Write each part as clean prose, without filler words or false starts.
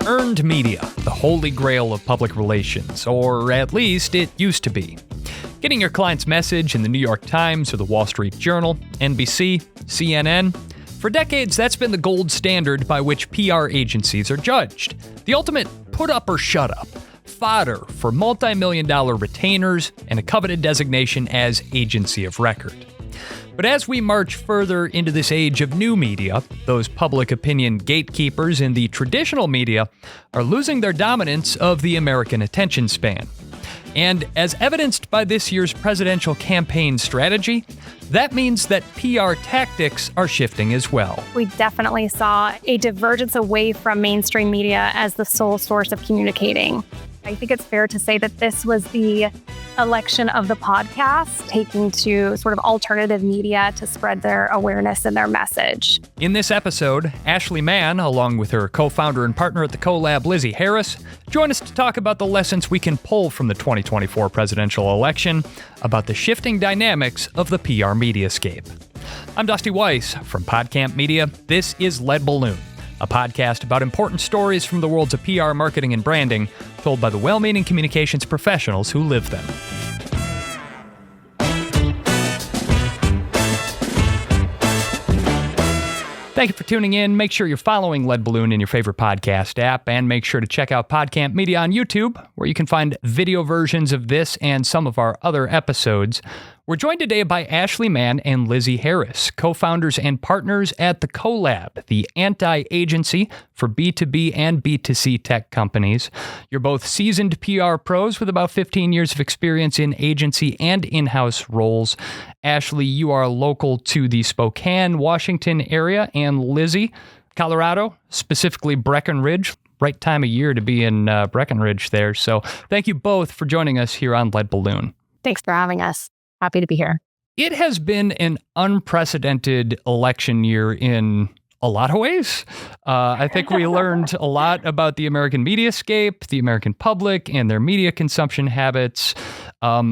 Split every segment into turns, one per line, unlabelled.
Earned media, the holy grail of public relations, or at least it used to be. Getting your client's message in the New York Times or the Wall Street Journal, NBC, CNN. For decades, that's been the gold standard by which PR agencies are judged. The ultimate put up or shut up. Fodder for multi-million-dollar retainers and a coveted designation as agency of record. But as we march further into this age of new media, those public opinion gatekeepers in the traditional media are losing their dominance of the American attention span. And as evidenced by this year's presidential campaign strategy, that means that PR tactics are shifting as well.
We definitely saw a divergence away from mainstream media as the sole source of communicating. I think it's fair to say that this was the election of the podcast, taking to sort of alternative media to spread their awareness and their message.
In this episode, Ashley Mann, along with her co-founder and partner at the collab, Lizzy Harris, join us to talk about the lessons we can pull from the 2024 presidential election about the shifting dynamics of the PR mediascape. I'm Dusty Weiss from PodCamp Media. This is Lead Balloon, a podcast about important stories from the worlds of PR, marketing, and branding, told by the well-meaning communications professionals who live them. Thank you for tuning in. Make sure you're following Lead Balloon in your favorite podcast app, and make sure to check out PodCamp Media on YouTube, where you can find video versions of this and some of our other episodes. We're joined today by Ashley Mann and Lizzy Harris, co-founders and partners at the collab, the anti-agency for B2B and B2C tech companies. You're both seasoned PR pros with about 15 years of experience in agency and in-house roles. Ashley, you are local to the Spokane, Washington area, and Lizzy, Colorado, specifically Breckenridge. Right time of year to be in Breckenridge there. So thank you both for joining us here on Lead Balloon.
Thanks for having us. Happy to be here.
It has been an unprecedented election year in a lot of ways. I think we learned a lot about the American mediascape, the American public, and their media consumption habits.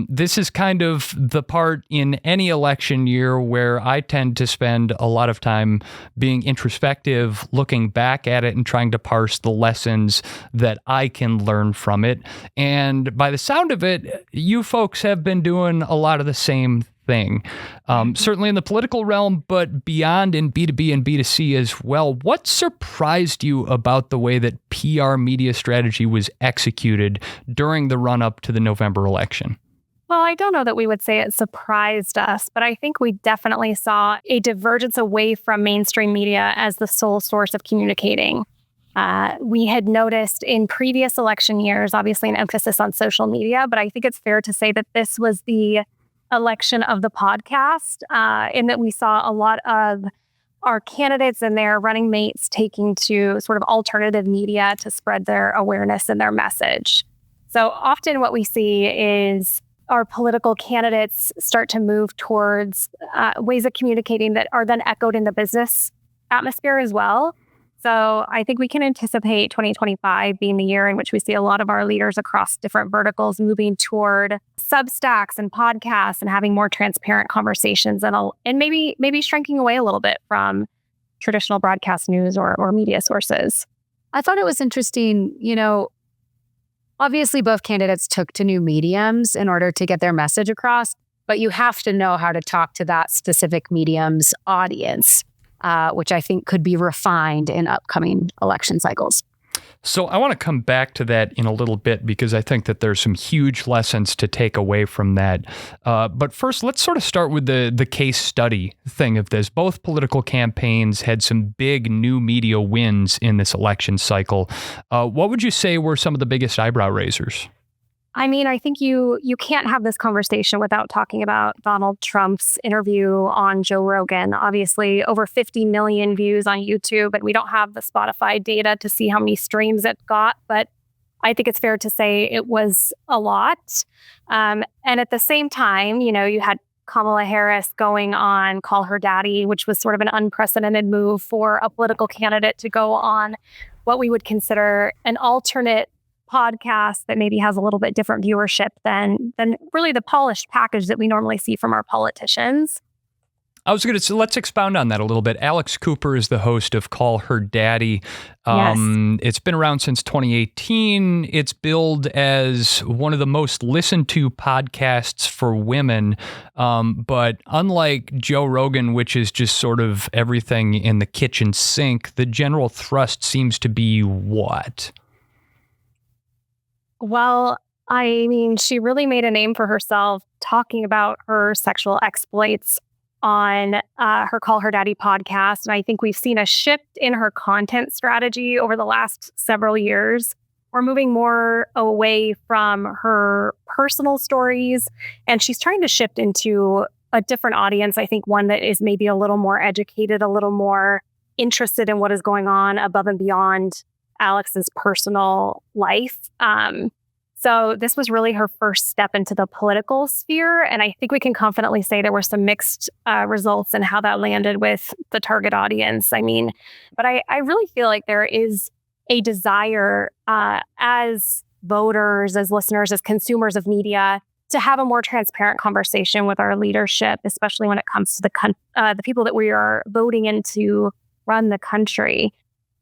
This is kind of the part in any election year where I tend to spend a lot of time being introspective, looking back at it and trying to parse the lessons that I can learn from it. And by the sound of it, you folks have been doing a lot of the same thing. Certainly in the political realm, but beyond in B2B and B2C as well. What surprised you about the way that PR media strategy was executed during the run-up to the November election?
Well, I don't know that we would say it surprised us, but I think we definitely saw a divergence away from mainstream media as the sole source of communicating. We had noticed in previous election years, obviously an emphasis on social media, but I think it's fair to say that this was the election of the podcast, in that we saw a lot of our candidates and their running mates taking to sort of alternative media to spread their awareness and their message. So often what we see is our political candidates start to move towards ways of communicating that are then echoed in the business atmosphere as well. So I think we can anticipate 2025 being the year in which we see a lot of our leaders across different verticals moving toward Substacks and podcasts and having more transparent conversations and maybe shrinking away a little bit from traditional broadcast news or media sources.
I thought it was interesting, obviously both candidates took to new mediums in order to get their message across, but you have to know how to talk to that specific medium's audience, which I think could be refined in upcoming election cycles.
So I want to come back to that in a little bit because I think that there's some huge lessons to take away from that. But first, let's sort of start with the case study thing of this. Both political campaigns had some big new media wins in this election cycle. What would you say were some of the biggest eyebrow raisers?
I mean, I think you can't have this conversation without talking about Donald Trump's interview on Joe Rogan. Obviously, over 50 million views on YouTube, and we don't have the Spotify data to see how many streams it got, but I think it's fair to say it was a lot. And at the same time, you had Kamala Harris going on Call Her Daddy, which was sort of an unprecedented move for a political candidate to go on what we would consider an alternate podcast that maybe has a little bit different viewership than really the polished package that we normally see from our politicians.
I was going to say, let's expound on that a little bit. Alex Cooper is the host of Call Her Daddy.
Yes.
It's been around since 2018. It's billed as one of the most listened to podcasts for women. But unlike Joe Rogan, which is just sort of everything in the kitchen sink, the general thrust seems to be what?
Well, I mean, she really made a name for herself talking about her sexual exploits on her Call Her Daddy podcast. And I think we've seen a shift in her content strategy over the last several years. We're moving more away from her personal stories, and she's trying to shift into a different audience. I think one that is maybe a little more educated, a little more interested in what is going on above and beyond Alex's personal life. So this was really her first step into the political sphere. And I think we can confidently say there were some mixed results in how that landed with the target audience. I mean, but I really feel like there is a desire as voters, as listeners, as consumers of media to have a more transparent conversation with our leadership, especially when it comes to the people that we are voting in to run the country.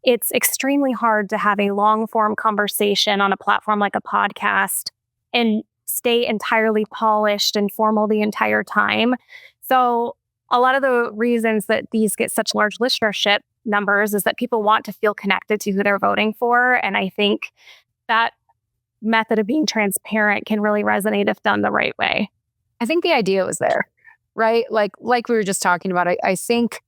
It's extremely hard to have a long form conversation on a platform like a podcast and stay entirely polished and formal the entire time. So a lot of the reasons that these get such large listenership numbers is that people want to feel connected to who they're voting for. And I think that method of being transparent can really resonate if done the right way.
I think the idea was there, right? Like we were just talking about, I think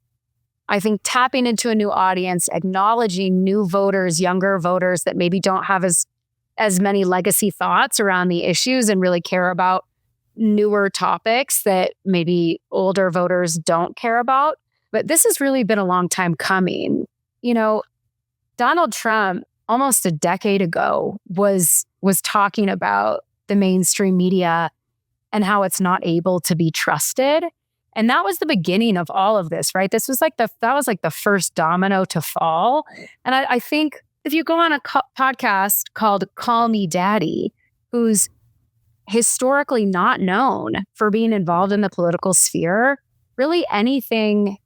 tapping into a new audience, acknowledging new voters, younger voters that maybe don't have as many legacy thoughts around the issues and really care about newer topics that maybe older voters don't care about. But this has really been a long time coming. You know, Donald Trump almost a decade ago was talking about the mainstream media and how it's not able to be trusted. And that was the beginning of all of this, right? This was like that was like the first domino to fall. And I think if you go on a podcast called Call Me Daddy, who's historically not known for being involved in the political sphere, really anything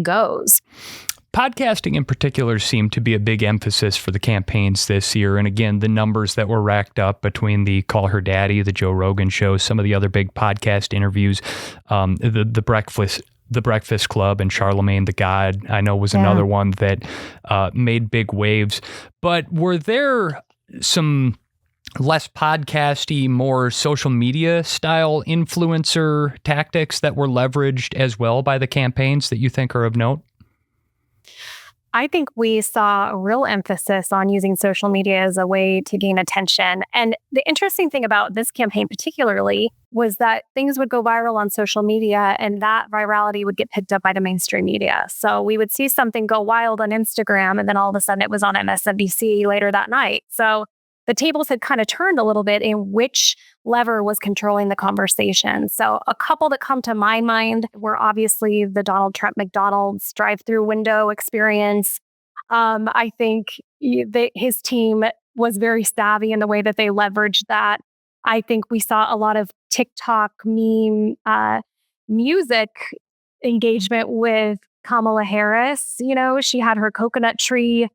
goes.
Podcasting in particular seemed to be a big emphasis for the campaigns this year. And again, the numbers that were racked up between the Call Her Daddy, the Joe Rogan show, some of the other big podcast interviews, the Breakfast Club and Charlemagne the God, I know was another one that made big waves. But were there some less podcasty, more social media style influencer tactics that were leveraged as well by the campaigns that you think are of note?
I think we saw a real emphasis on using social media as a way to gain attention. And the interesting thing about this campaign particularly was that things would go viral on social media and that virality would get picked up by the mainstream media. So we would see something go wild on Instagram and then all of a sudden it was on MSNBC later that night. So the tables had kind of turned a little bit in which lever was controlling the conversation. So a couple that come to my mind were obviously the Donald Trump McDonald's drive-through window experience. I think his team was very savvy in the way that they leveraged that. I think we saw a lot of TikTok meme music engagement with Kamala Harris. You know, she had her coconut tree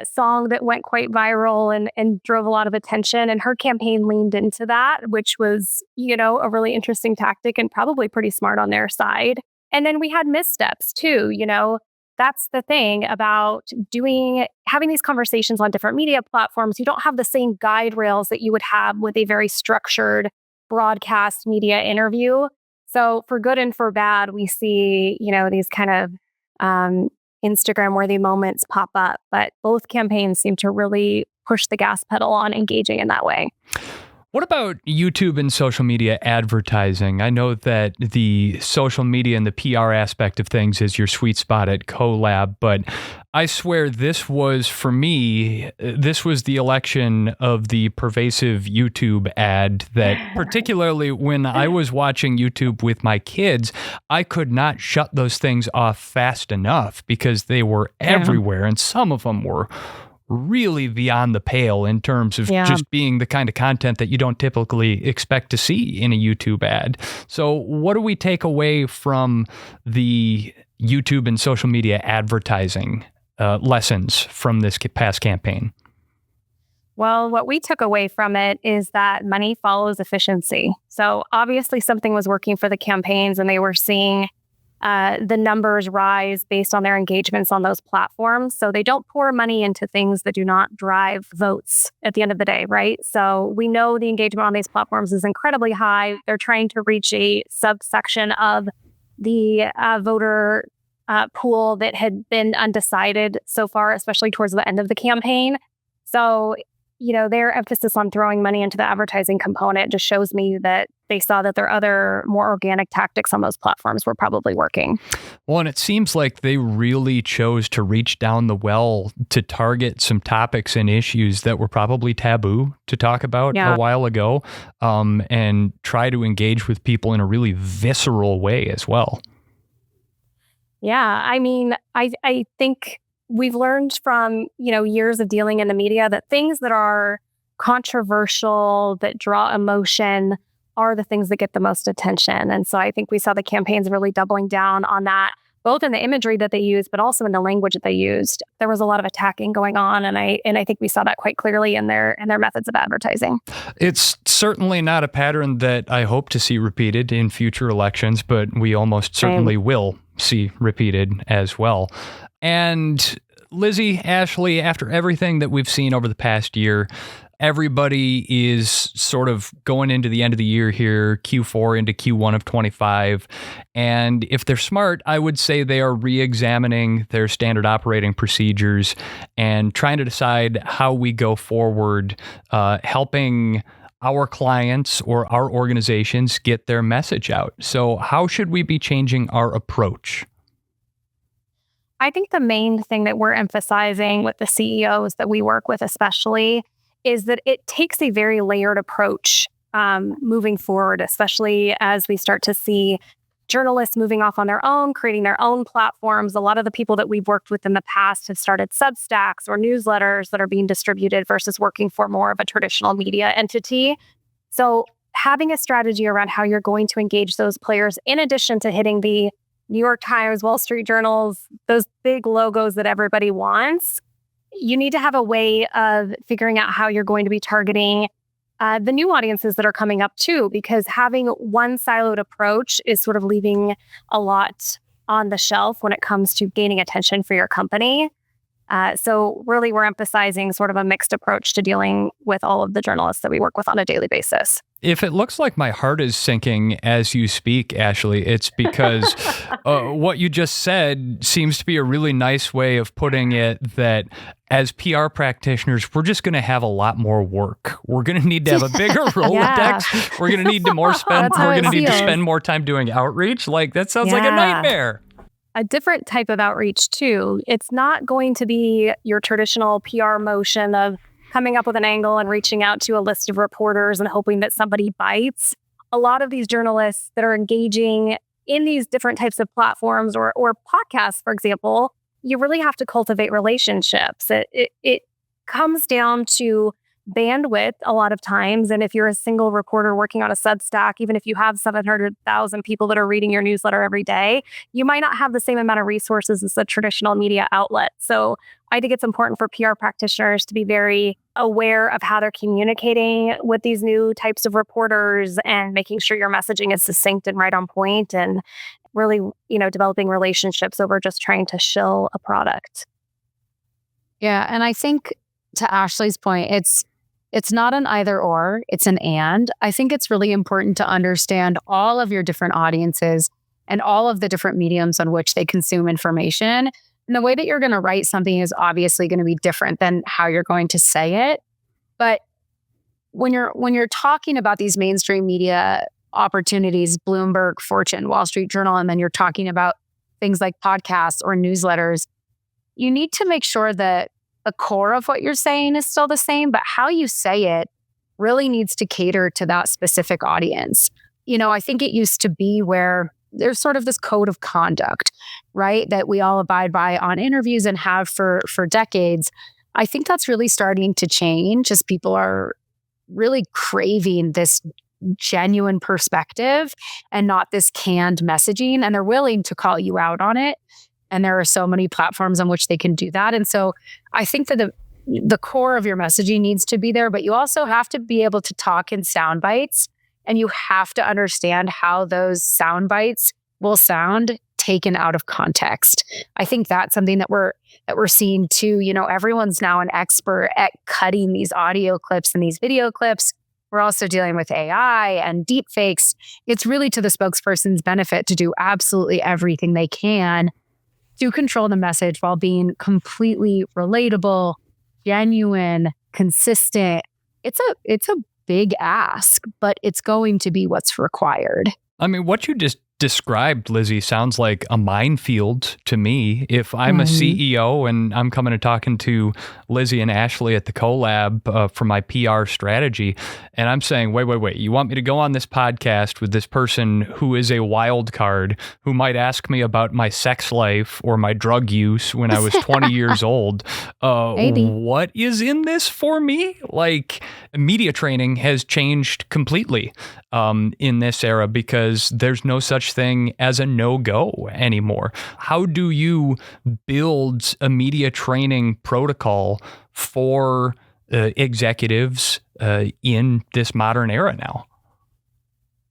song that went quite viral and drove a lot of attention. And her campaign leaned into that, which was, you know, a really interesting tactic and probably pretty smart on their side. And then we had missteps too. You know, that's the thing about having these conversations on different media platforms. You don't have the same guide rails that you would have with a very structured broadcast media interview. So for good and for bad, we see, you know, these kind of Instagram-worthy moments pop up, but both campaigns seem to really push the gas pedal on engaging in that way.
What about YouTube and social media advertising? I know that the social media and the PR aspect of things is your sweet spot at Collab, but I swear this was, for me, this was the election of the pervasive YouTube ad that, particularly when I was watching YouTube with my kids, I could not shut those things off fast enough because they were everywhere, and some of them were really beyond the pale in terms of just being the kind of content that you don't typically expect to see in a YouTube ad. So what do we take away from the YouTube and social media advertising lessons from this past campaign?
Well, what we took away from it is that money follows efficiency. So obviously something was working for the campaigns and they were seeing the numbers rise based on their engagements on those platforms. So they don't pour money into things that do not drive votes at the end of the day, right? So we know the engagement on these platforms is incredibly high. They're trying to reach a subsection of the voter pool that had been undecided so far, especially towards the end of the campaign. So, their emphasis on throwing money into the advertising component just shows me that they saw that their other more organic tactics on those platforms were probably working.
Well, and it seems like they really chose to reach down the well to target some topics and issues that were probably taboo to talk about a while ago, and try to engage with people in a really visceral way as well.
Yeah, I mean, I think we've learned from, years of dealing in the media that things that are controversial, that draw emotion, are the things that get the most attention. And so I think we saw the campaigns really doubling down on that, both in the imagery that they used, but also in the language that they used. There was a lot of attacking going on, and I think we saw that quite clearly in their methods of advertising.
It's certainly not a pattern that I hope to see repeated in future elections, but we almost certainly will see repeated as well. And Lizzy, Ashley, after everything that we've seen over the past year, everybody is sort of going into the end of the year here, Q4 into Q1 of 25. And if they're smart, I would say they are re-examining their standard operating procedures and trying to decide how we go forward, helping our clients or our organizations get their message out. So how should we be changing our approach?
I think the main thing that we're emphasizing with the CEOs that we work with especially is that it takes a very layered approach moving forward, especially as we start to see journalists moving off on their own, creating their own platforms. A lot of the people that we've worked with in the past have started Substacks or newsletters that are being distributed versus working for more of a traditional media entity. So having a strategy around how you're going to engage those players, in addition to hitting the New York Times, Wall Street Journals, those big logos that everybody wants, you need to have a way of figuring out how you're going to be targeting the new audiences that are coming up too, because having one siloed approach is sort of leaving a lot on the shelf when it comes to gaining attention for your company. So really, we're emphasizing sort of a mixed approach to dealing with all of the journalists that we work with on a daily basis.
If it looks like my heart is sinking as you speak, Ashley, it's because what you just said seems to be a really nice way of putting it, that as PR practitioners, we're just going to have a lot more work. We're going to need to have a bigger Rolodex. We're going to need to spend more time doing outreach. Like, that sounds like a nightmare.
A different type of outreach too. It's not going to be your traditional PR motion of coming up with an angle and reaching out to a list of reporters and hoping that somebody bites. A lot of these journalists that are engaging in these different types of platforms or podcasts, for example, you really have to cultivate relationships. It comes down to bandwidth a lot of times. And if you're a single reporter working on a Substack, even if you have 700,000 people that are reading your newsletter every day, you might not have the same amount of resources as a traditional media outlet. So I think it's important for PR practitioners to be very aware of how they're communicating with these new types of reporters and making sure your messaging is succinct and right on point, and really, developing relationships over just trying to shill a product.
Yeah. And I think, to Ashley's point, it's not an either or, it's an and. I think it's really important to understand all of your different audiences and all of the different mediums on which they consume information. And the way that you're going to write something is obviously going to be different than how you're going to say it. But when you're talking about these mainstream media opportunities, Bloomberg, Fortune, Wall Street Journal, and then you're talking about things like podcasts or newsletters, you need to make sure that the core of what you're saying is still the same, but how you say it really needs to cater to that specific audience. I think it used to be where there's sort of this code of conduct, right, that we all abide by on interviews and have for decades. I think that's really starting to change as people are really craving this genuine perspective and not this canned messaging. And they're willing to call you out on it. And there are so many platforms on which they can do that. And so I think that the core of your messaging needs to be there, but you also have to be able to talk in sound bites, and you have to understand how those sound bites will sound taken out of context. I think that's something that we're seeing too. Everyone's now an expert at cutting these audio clips and these video clips. We're also dealing with AI and deep fakes. It's really to the spokesperson's benefit to do absolutely everything they can to control the message while being completely relatable, genuine, consistent. It's a big ask, but it's going to be what's required.
I mean, what you just described, Lizzy, sounds like a minefield to me. If I'm a CEO and I'm coming and talking to Lizzy and Ashley at the collab for my PR strategy, and I'm saying, wait, you want me to go on this podcast with this person who is a wild card, who might ask me about my sex life or my drug use when I was 20 years old? What is in this for me? Like, media training has changed completely in this era because there's no such thing as a no-go anymore. How do you build a media training protocol for executives in this modern era now?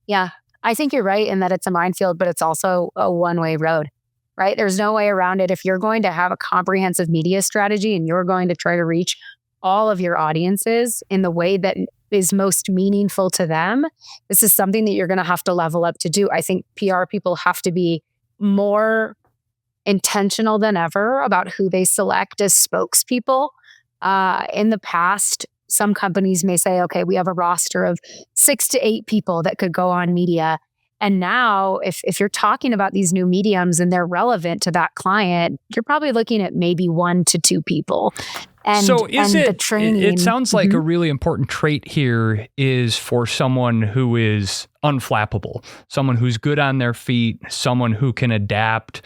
Yeah, I think you're right in that it's a minefield, but it's also a one-way road, right? There's no way around it. If you're going to have a comprehensive media strategy and you're going to try to reach all of your audiences in the way that is most meaningful to them, this is something that you're going to have to level up to do. I think PR people have to be more intentional than ever about who they select as spokespeople. In the past, some companies may say, okay, we have a roster of 6 to 8 people that could go on media. And now if you're talking about these new mediums and they're relevant to that client, you're probably looking at maybe 1 to 2 people. And the training.
It sounds like a really important trait here is for someone who is unflappable, someone who's good on their feet, someone who can adapt,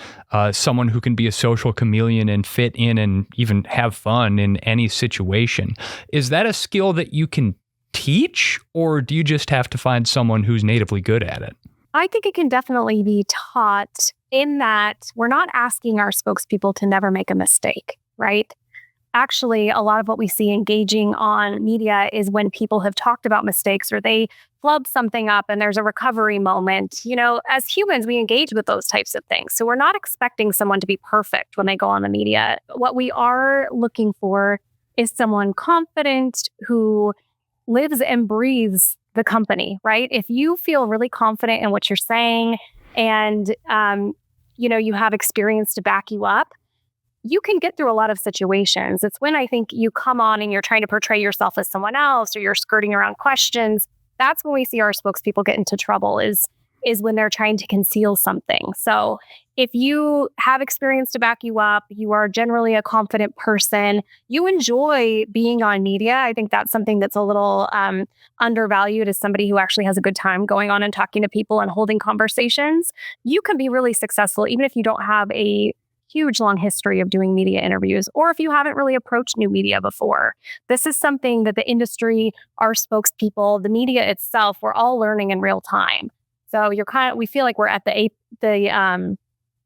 someone who can be a social chameleon and fit in and even have fun in any situation. Is that a skill that you can teach, or do you just have to find someone who's natively good at it?
I think it can definitely be taught in that we're not asking our spokespeople to never make a mistake, right? Actually, a lot of what we see engaging on media is when people have talked about mistakes or they flub something up and there's a recovery moment. As humans, we engage with those types of things. So we're not expecting someone to be perfect when they go on the media. What we are looking for is someone confident who lives and breathes the company, right? If you feel really confident in what you're saying and, you have experience to back you up, you can get through a lot of situations. It's when I think you come on and you're trying to portray yourself as someone else or you're skirting around questions. That's when we see our spokespeople get into trouble is when they're trying to conceal something. So if you have experience to back you up, you are generally a confident person, you enjoy being on media. I think that's something that's a little undervalued as somebody who actually has a good time going on and talking to people and holding conversations. You can be really successful even if you don't have a huge long history of doing media interviews, or if you haven't really approached new media before. This is something that the industry, our spokespeople, the media itself, we're all learning in real time. So we feel like we're at the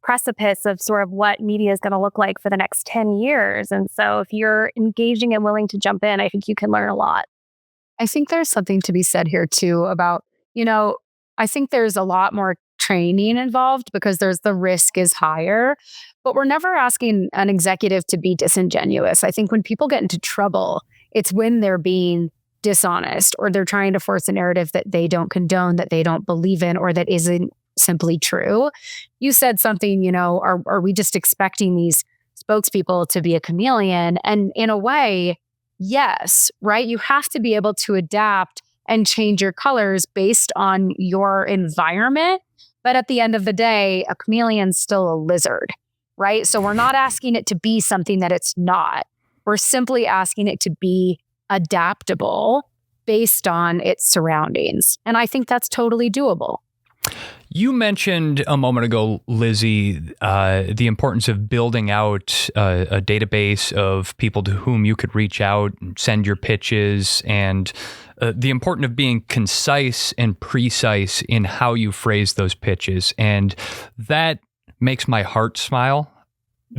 precipice of sort of what media is going to look like for the next 10 years. And so if you're engaging and willing to jump in, I think you can learn a lot.
I think there's something to be said here too about, I think there's a lot more training involved because the risk is higher, but we're never asking an executive to be disingenuous. I think when people get into trouble, it's when they're being dishonest or they're trying to force a narrative that they don't condone, that they don't believe in, or that isn't simply true. You said something, are we just expecting these spokespeople to be a chameleon? And in a way, yes, right? You have to be able to adapt and change your colors based on your environment. But at the end of the day, a chameleon's still a lizard, right? So we're not asking it to be something that it's not. We're simply asking it to be adaptable based on its surroundings. And I think that's totally doable.
You mentioned a moment ago, Lizzy, the importance of building out a database of people to whom you could reach out and send your pitches, and the importance of being concise and precise in how you phrase those pitches. And that makes my heart smile.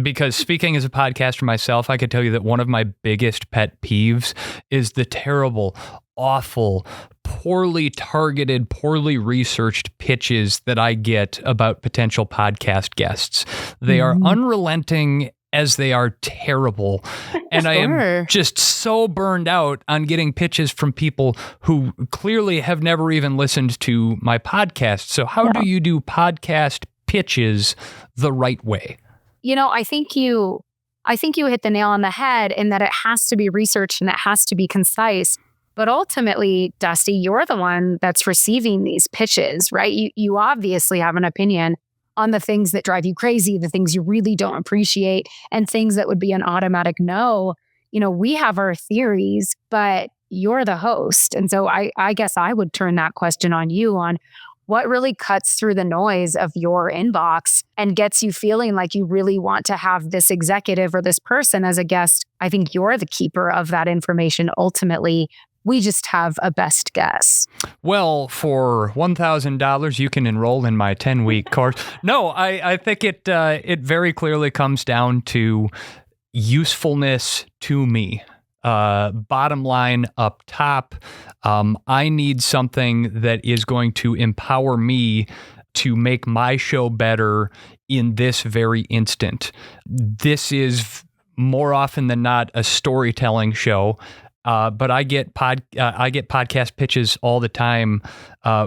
Because speaking as a podcaster myself, I could tell you that one of my biggest pet peeves is the terrible, awful, poorly targeted, poorly researched pitches that I get about potential podcast guests. They are unrelenting as they are terrible. And I am just so burned out on getting pitches from people who clearly have never even listened to my podcast. So how do you do podcast pitches the right way?
I think you hit the nail on the head in that it has to be researched and it has to be concise. But ultimately, Dusty, you're the one that's receiving these pitches, right? You obviously have an opinion on the things that drive you crazy, the things you really don't appreciate, and things that would be an automatic no. We have our theories, but you're the host. And so I guess I would turn that question on you on what really cuts through the noise of your inbox and gets you feeling like you really want to have this executive or this person as a guest. I think you're the keeper of that information. Ultimately, we just have a best guess.
Well, for $1,000, you can enroll in my 10-week course. No, I think it very clearly comes down to usefulness to me. Bottom line up top, I need something that is going to empower me to make my show better in this very instant. This is more often than not a storytelling show. But I get podcast pitches all the time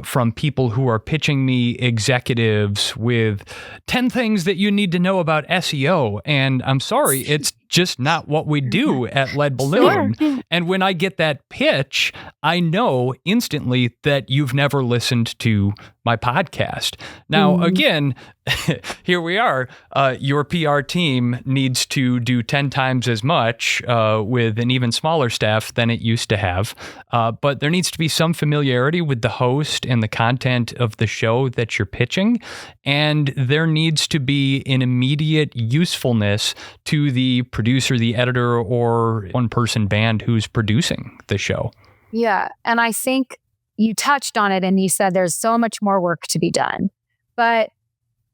from people who are pitching me executives with 10 things that you need to know about SEO. And I'm sorry, it's just not what we do at Lead Balloon. Sure. And when I get that pitch, I know instantly that you've never listened to my podcast. Now, again, here we are. Your PR team needs to do 10 times as much with an even smaller staff than it used to have. But there needs to be some familiarity with the host and the content of the show that you're pitching. And there needs to be an immediate usefulness to the producer, the editor, or one-person band who's producing the show.
Yeah. And I think you touched on it and you said there's so much more work to be done. But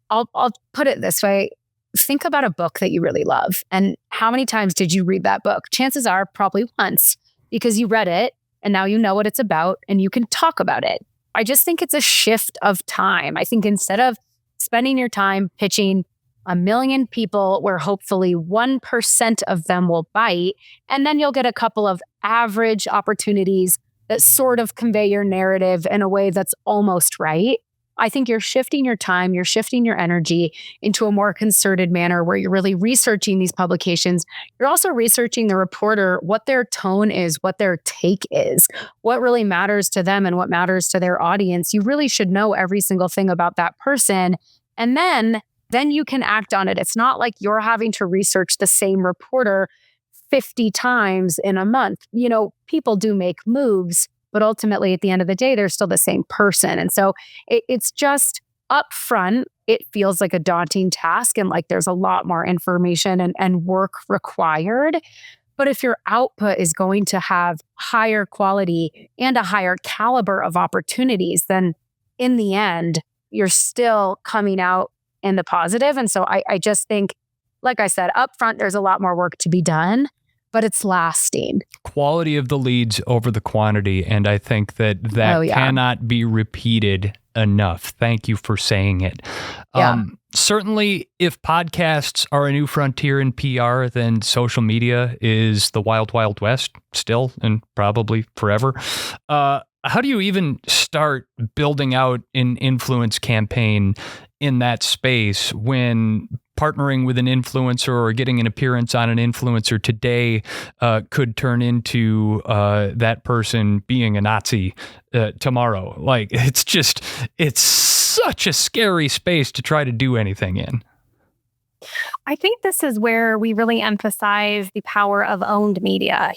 I'll put it this way. Think about a book that you really love. And how many times did you read that book? Chances are probably once, because you read it and now you know what it's about and you can talk about it. I just think it's a shift of time. I think instead of spending your time pitching 1 million people where hopefully 1% of them will bite, and then you'll get a couple of average opportunities that sort of convey your narrative in a way that's almost right. I think you're shifting your time, you're shifting your energy into a more concerted manner where you're really researching these publications. You're also researching the reporter, what their tone is, what their take is, what really matters to them and what matters to their audience. You really should know every single thing about that person. And then you can act on it. It's not like you're having to research the same reporter 50 times in a month. People do make moves, but ultimately at the end of the day, they're still the same person. And so it's just upfront, it feels like a daunting task and like there's a lot more information and work required. But if your output is going to have higher quality and a higher caliber of opportunities, then in the end, you're still coming out in the positive. And so I just think, like I said, upfront, there's a lot more work to be done, but it's lasting. Quality
of the leads over the quantity. And I think that cannot be repeated enough. Thank you for saying it.
Yeah.
Certainly, if podcasts are a new frontier in PR, then social media is the wild, wild west still and probably forever. How do you even start building out an influence campaign in that space when partnering with an influencer or getting an appearance on an influencer today could turn into that person being a Nazi tomorrow? Like, it's such a scary space to try to do anything in.
I think this is where we really emphasize the power of owned media.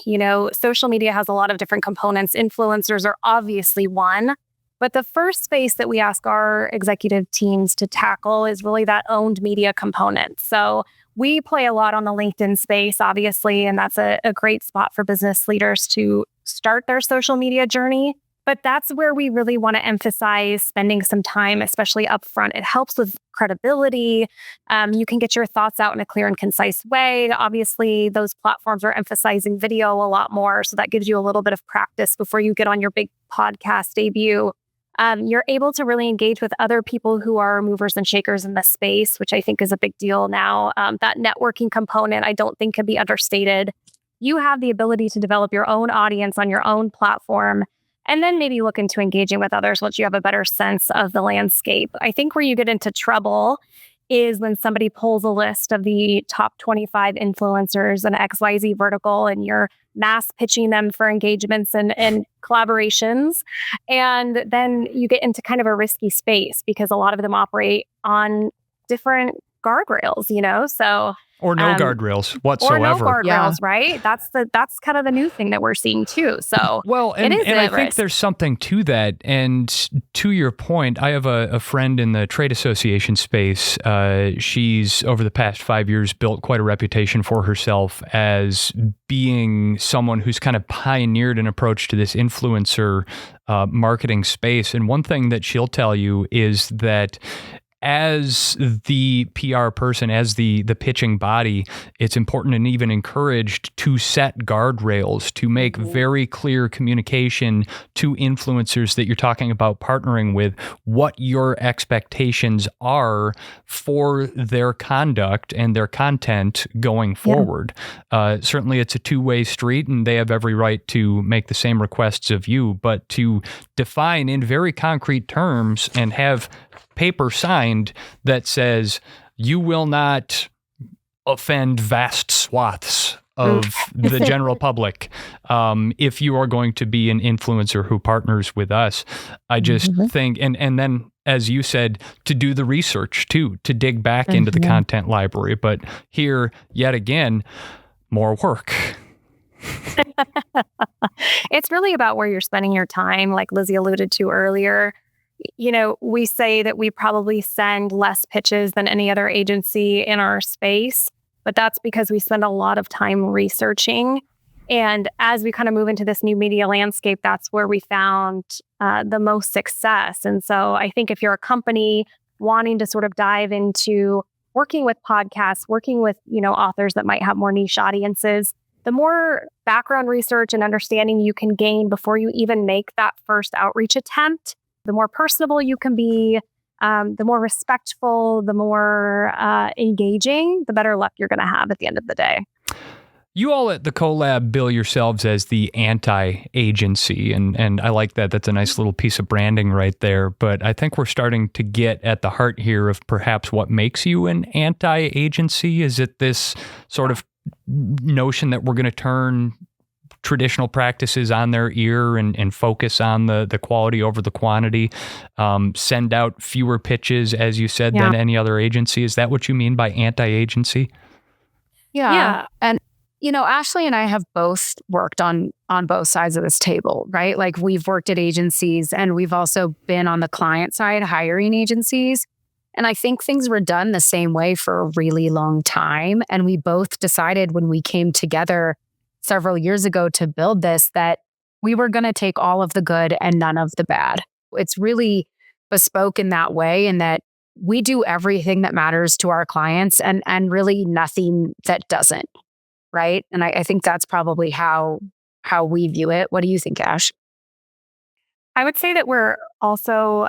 Social media has a lot of different components. Influencers are obviously one, But the first space that we ask our executive teams to tackle is really that owned media component. So we play a lot on the LinkedIn space, obviously, and that's a great spot for business leaders to start their social media journey. But that's where we really want to emphasize spending some time, especially upfront. It helps with credibility. You can get your thoughts out in a clear and concise way. Obviously, those platforms are emphasizing video a lot more. So that gives you a little bit of practice before you get on your big podcast debut. You're able to really engage with other people who are movers and shakers in the space, which I think is a big deal now. That networking component, I don't think can be understated. You have the ability to develop your own audience on your own platform, and then maybe look into engaging with others once you have a better sense of the landscape. I think where you get into trouble is when somebody pulls a list of the top 25 influencers in XYZ vertical and you're mass pitching them for engagements and collaborations. And then you get into kind of a risky space because a lot of them operate on different guardrails, So
Or no guardrails whatsoever.
Or no guardrails, right? That's kind of the new thing that we're seeing too. So
well, and I think there's something to that. And to your point, I have a friend in the trade association space. She's over the past 5 years built quite a reputation for herself as being someone who's kind of pioneered an approach to this influencer marketing space. And one thing that she'll tell you is that as the PR person, as the pitching body, it's important and even encouraged to set guardrails, to make very clear communication to influencers that you're talking about partnering with, what your expectations are for their conduct and their content going forward. Certainly it's a two-way street and they have every right to make the same requests of you, but to define in very concrete terms and have paper signed that says you will not offend vast swaths of the general public if you are going to be an influencer who partners with us. I just think, and then as you said, to do the research too, to dig back into the content library. But here, yet again, more work.
It's really about where you're spending your time, like Lizzy alluded to earlier. We say that we probably send less pitches than any other agency in our space, but that's because we spend a lot of time researching. And as we kind of move into this new media landscape, that's where we found the most success. And so I think if you're a company wanting to sort of dive into working with podcasts, working with, authors that might have more niche audiences, the more background research and understanding you can gain before you even make that first outreach attempt, the more personable you can be, the more respectful, the more engaging, the better luck you're going to have at the end of the day.
You all at the Collab bill yourselves as the anti-agency, and I like that. That's a nice little piece of branding right there. But I think we're starting to get at the heart here of perhaps what makes you an anti-agency. Is it this sort of notion that we're going to turn traditional practices on their ear and focus on the quality over the quantity, send out fewer pitches, as you said, than any other agency? Is that what you mean by anti-agency?
Yeah. And, Ashley and I have both worked on both sides of this table, right? Like we've worked at agencies and we've also been on the client side hiring agencies. And I think things were done the same way for a really long time. And we both decided when we came together several years ago to build this, that we were going to take all of the good and none of the bad. It's really bespoke in that way, in that we do everything that matters to our clients and really nothing that doesn't, right? And I think that's probably how we view it. What do you think, Ash?
I would say that we're also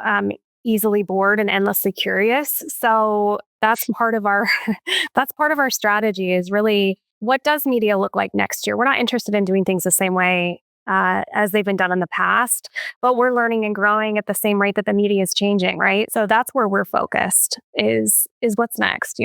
easily bored and endlessly curious. So that's part of our strategy is really, what does media look like next year? We're not interested in doing things the same way as they've been done in the past, but we're learning and growing at the same rate that the media is changing, right? So that's where we're focused is what's next,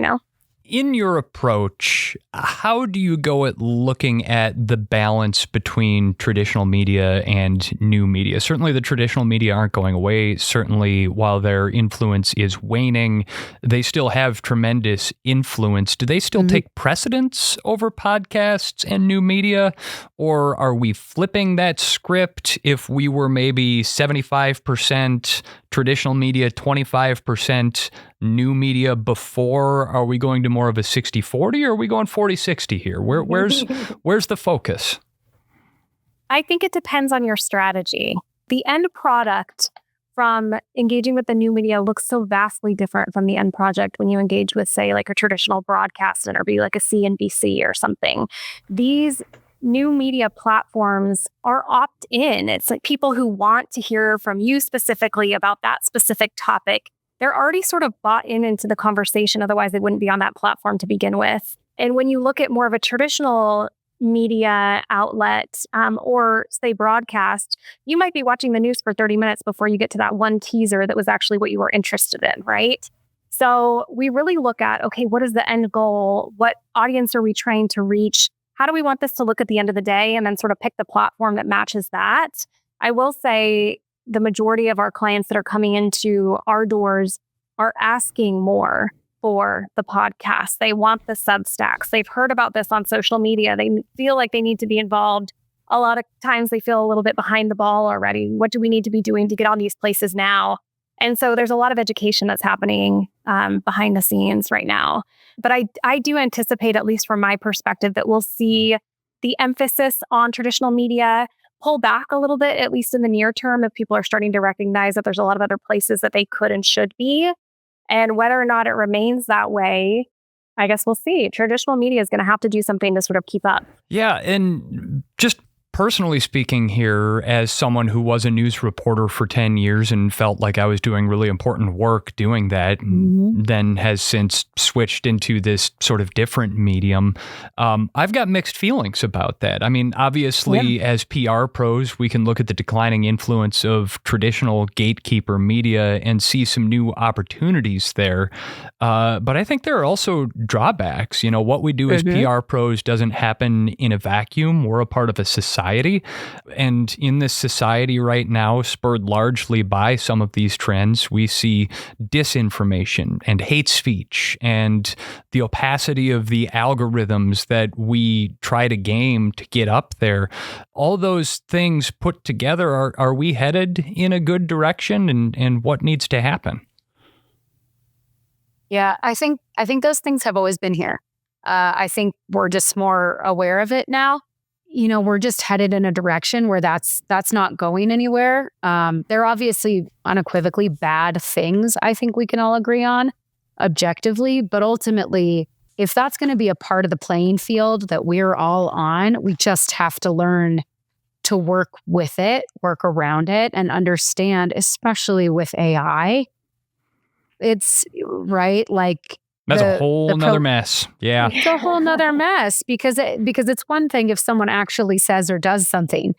In your approach, how do you go at looking at the balance between traditional media and new media? Certainly the traditional media aren't going away. Certainly while their influence is waning, they still have tremendous influence. Do they still take precedence over podcasts and new media? Or are we flipping that script if we were maybe 75% traditional media, 25% new media before? Are we going to more of a 60-40 or are we going 40-60 here? Where's the focus?
I think it depends on your strategy. The end product from engaging with the new media looks so vastly different from the end project when you engage with, say, like a traditional broadcast interview, like a CNBC or something. These new media platforms are opt-in. It's like people who want to hear from you specifically about that specific topic. They're already sort of bought into the conversation. Otherwise, they wouldn't be on that platform to begin with. And when you look at more of a traditional media outlet or say broadcast, you might be watching the news for 30 minutes before you get to that one teaser that was actually what you were interested in, right? So we really look at, okay, what is the end goal? What audience are we trying to reach? How do we want this to look at the end of the day? And then sort of pick the platform that matches that. I will say the majority of our clients that are coming into our doors are asking more for the podcast. They want the Substacks. They've heard about this on social media. They feel like they need to be involved. A lot of times they feel a little bit behind the ball already. What do we need to be doing to get on these places now? And so there's a lot of education that's happening behind the scenes right now. But I do anticipate, at least from my perspective, that we'll see the emphasis on traditional media pull back a little bit, at least in the near term, if people are starting to recognize that there's a lot of other places that they could and should be. And whether or not it remains that way, I guess we'll see. Traditional media is going to have to do something to sort of keep up.
Yeah, and just personally speaking here, as someone who was a news reporter for 10 years and felt like I was doing really important work doing that, and then has since switched into this sort of different medium, I've got mixed feelings about that. I mean, obviously, as PR pros, we can look at the declining influence of traditional gatekeeper media and see some new opportunities there. But I think there are also drawbacks. You know, what we do as PR pros doesn't happen in a vacuum. We're a part of a society. And in this society right now, spurred largely by some of these trends, we see disinformation and hate speech and the opacity of the algorithms that we try to game to get up there. All those things put together, are we headed in a good direction, and what needs to happen?
Yeah, I think those things have always been here. I think we're just more aware of it now. You know, we're just headed in a direction where that's not going anywhere. There are obviously unequivocally bad things I think we can all agree on objectively, but ultimately, if that's going to be a part of the playing field that we're all on, we just have to learn to work with it, work around it, and understand, especially with AI. It's right, like
that's a whole nother mess. Yeah.
It's a whole nother mess because it's one thing if someone actually says or does something,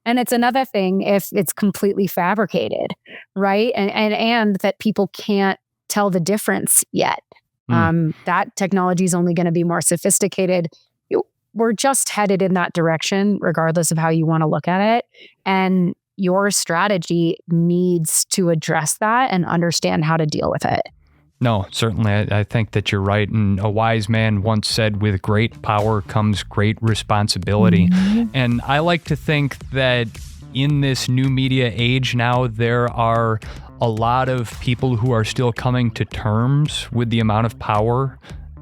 and it's another thing if it's completely fabricated, right? And that people can't tell the difference yet. That technology is only going to be more sophisticated. We're just headed in that direction, regardless of how you want to look at it. And your strategy needs to address that and understand how to deal with it.
No, certainly. I think that you're right. And a wise man once said, with great power comes great responsibility. And I like to think that in this new media age now, there are a lot of people who are still coming to terms with the amount of power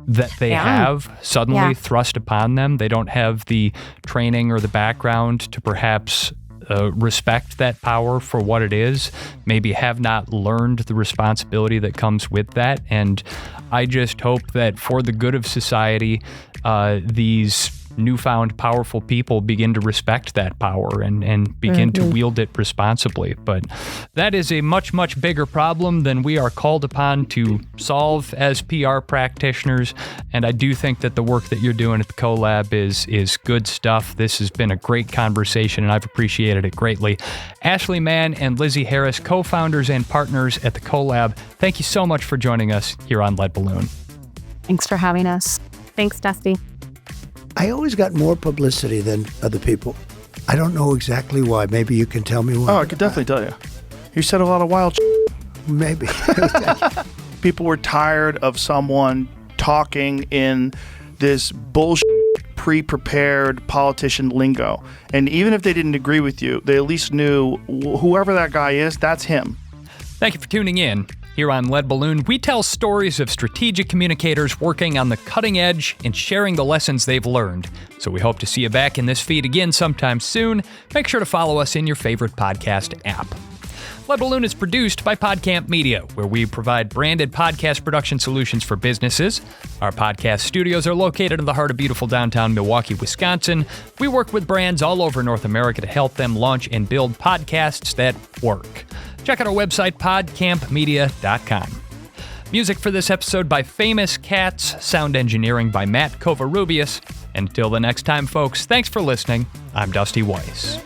that they have suddenly thrust upon them. They don't have the training or the background to perhaps respect that power for what it is, maybe have not learned the responsibility that comes with that. And I just hope that for the good of society, these newfound powerful people begin to respect that power and begin to wield it responsibly. But that is a much, much bigger problem than we are called upon to solve as PR practitioners. And I do think that the work that you're doing at the CoLab is good stuff. This has been a great conversation, and I've appreciated it greatly. Ashley Mann and Lizzy Harris, co-founders and partners at the CoLab, thank you so much for joining us here on Lead Balloon.
Thanks for having us.
Thanks, Dusty.
I always got more publicity than other people. I don't know exactly why. Maybe you can tell me why.
Oh, I could definitely tell you. You said a lot of wild shit.
Maybe.
People were tired of someone talking in this bullshit, pre-prepared politician lingo. And even if they didn't agree with you, they at least knew whoever that guy is, that's him.
Thank you for tuning in. Here on Lead Balloon, we tell stories of strategic communicators working on the cutting edge and sharing the lessons they've learned. So we hope to see you back in this feed again sometime soon. Make sure to follow us in your favorite podcast app. Lead Balloon is produced by PodCamp Media, where we provide branded podcast production solutions for businesses. Our podcast studios are located in the heart of beautiful downtown Milwaukee, Wisconsin. We work with brands all over North America to help them launch and build podcasts that work. Check out our website, podcampmedia.com. Music for this episode by Famous Cats, sound engineering by Matt Covarrubias. Until the next time, folks, thanks for listening. I'm Dusty Weiss.